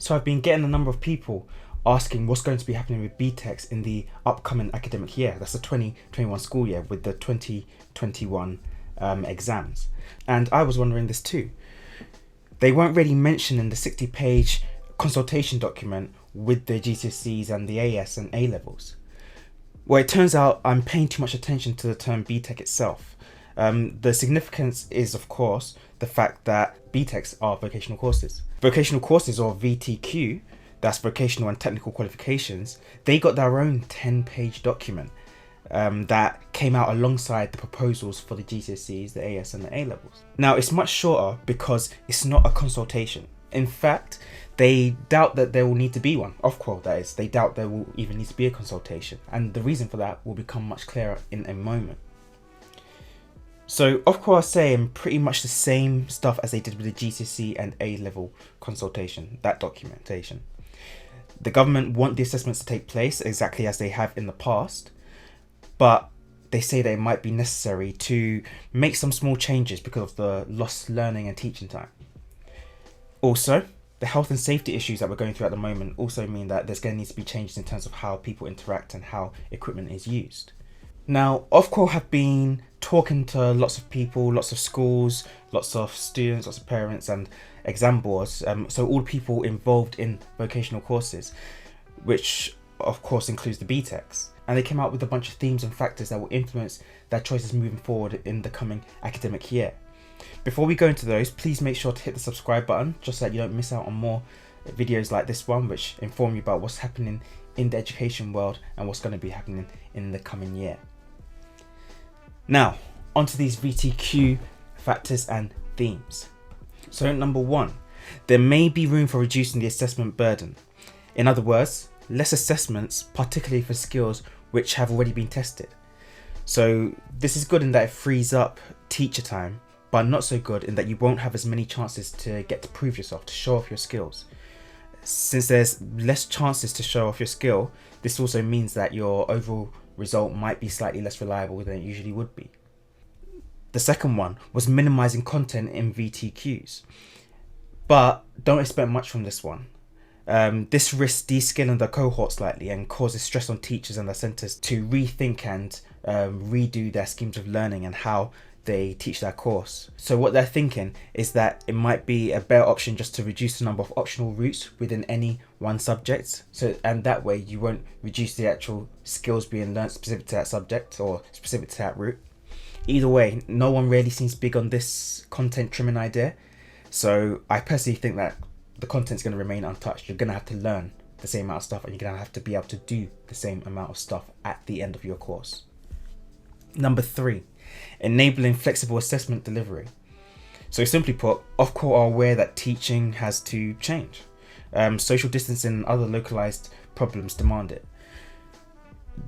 So I've been getting a number of people asking what's going to be happening with BTECs in the upcoming academic year. That's the 2021 school year with the 2021 exams. And I was wondering this too. They weren't really mentioned in the 60-page consultation document with the GCSEs and the AS and A levels. Well, it turns out I'm paying too much attention to the term BTEC itself. The significance is, of course, the fact that BTECs are vocational courses. Vocational courses, or VTQ, that's vocational and technical qualifications, they got their own 10-page document that came out alongside the proposals for the GCSEs, the AS and the A levels. Now, it's much shorter because it's not a consultation. In fact, they doubt that there will need to be one. Ofqual, that is. They doubt there will even need to be a consultation. And the reason for that will become much clearer in a moment. So Ofqual are saying pretty much the same stuff as they did with the GCSE and A level consultation, that documentation. The government want the assessments to take place exactly as they have in the past, but they say that it might be necessary to make some small changes because of the lost learning and teaching time. Also, the health and safety issues that we're going through at the moment also mean that there's going to need to be changes in terms of how people interact and how equipment is used. Now, Ofqual have been talking to lots of people, lots of schools, lots of students, lots of parents and exam boards, so all people involved in vocational courses, which of course includes the BTECs. And they came out with a bunch of themes and factors that will influence their choices moving forward in the coming academic year. Before we go into those, please make sure to hit the subscribe button just so that you don't miss out on more videos like this one, which inform you about what's happening in the education world and what's going to be happening in the coming year. Now, onto these VTQ factors and themes. So number one, there may be room for reducing the assessment burden. In other words, less assessments, particularly for skills which have already been tested. So this is good in that it frees up teacher time, but not so good in that you won't have as many chances to get to prove yourself, to show off your skills. Since there's less chances to show off your skill, this also means that your overall result might be slightly less reliable than it usually would be. The second one was minimizing content in VTQs, but don't expect much from this one. This risks de-skilling the cohort slightly and causes stress on teachers and their centres to rethink and redo their schemes of learning and how they teach their course. So what they're thinking is that it might be a better option just to reduce the number of optional routes within any one subject. So, and that way you won't reduce the actual skills being learnt specific to that subject or specific to that route. Either way, no one really seems big on this content trimming idea. So I personally think that the content's going to remain untouched. You're going to have to learn the same amount of stuff and you're going to have to be able to do the same amount of stuff at the end of your course. Number 3, enabling flexible assessment delivery. So simply put, Ofqual are aware that teaching has to change. Social distancing and other localized problems demand it.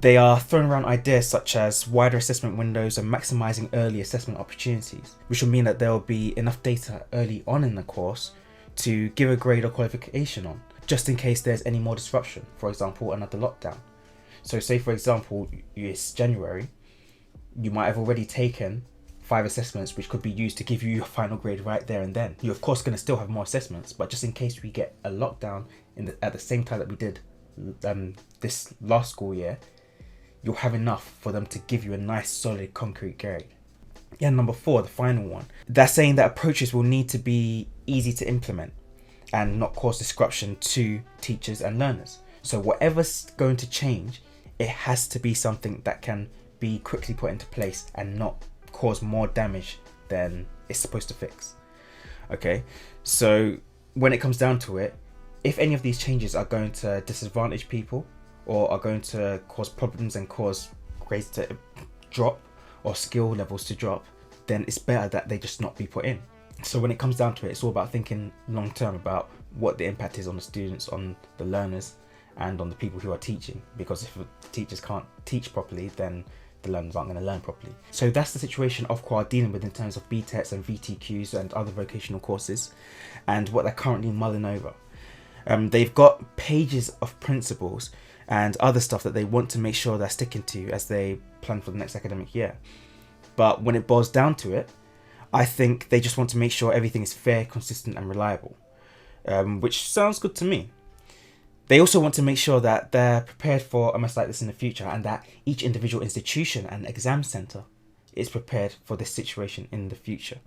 They are throwing around ideas such as wider assessment windows and maximizing early assessment opportunities, which will mean that there will be enough data early on in the course to give a grade or qualification on, just in case there's any more disruption, for example, another lockdown. So say for example, it's January, you might have already taken 5 assessments which could be used to give you your final grade right there and then. You're of course going to still have more assessments, but just in case we get a lockdown at the same time that we did this last school year, you'll have enough for them to give you a nice solid concrete grade. Yeah, number 4, the final one. They're saying that approaches will need to be easy to implement and not cause disruption to teachers and learners. So whatever's going to change, it has to be something that can be quickly put into place and not cause more damage than it's supposed to fix. Okay, so when it comes down to it, if any of these changes are going to disadvantage people or are going to cause problems and cause grades to drop or skill levels to drop, then it's better that they just not be put in. So when it comes down to it, it's all about thinking long term about what the impact is on the students, on the learners and on the people who are teaching, because if the teachers can't teach properly, then the learners aren't going to learn properly. So that's the situation Ofqual are dealing with in terms of BTECs and VTQs and other vocational courses and what they're currently mulling over. They've got pages of principles and other stuff that they want to make sure they're sticking to as they plan for the next academic year. But when it boils down to it, I think they just want to make sure everything is fair, consistent and reliable. which sounds good to me. They also want to make sure that they're prepared for a mess like this in the future, and that each individual institution and exam centre is prepared for this situation in the future,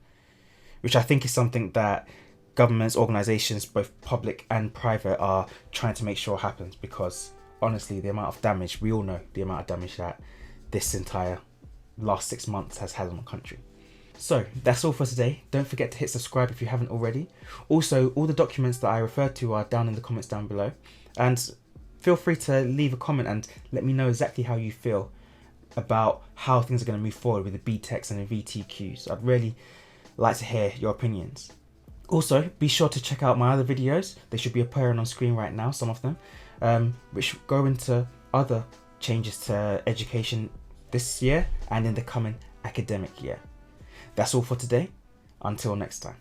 which I think is something that governments, organisations, both public and private, are trying to make sure happens, because honestly, the amount of damage, we all know the amount of damage that this entire last 6 months has had on the country. So that's all for today. Don't forget to hit subscribe if you haven't already. Also, all the documents that I referred to are down in the comments down below, and feel free to leave a comment and let me know exactly how you feel about how things are going to move forward with the BTECs and the VTQs. I'd really like to hear your opinions. Also, be sure to check out my other videos. They should be appearing on screen right now, some of them, which go into other changes to education this year and in the coming academic year. That's all for today. Until next time.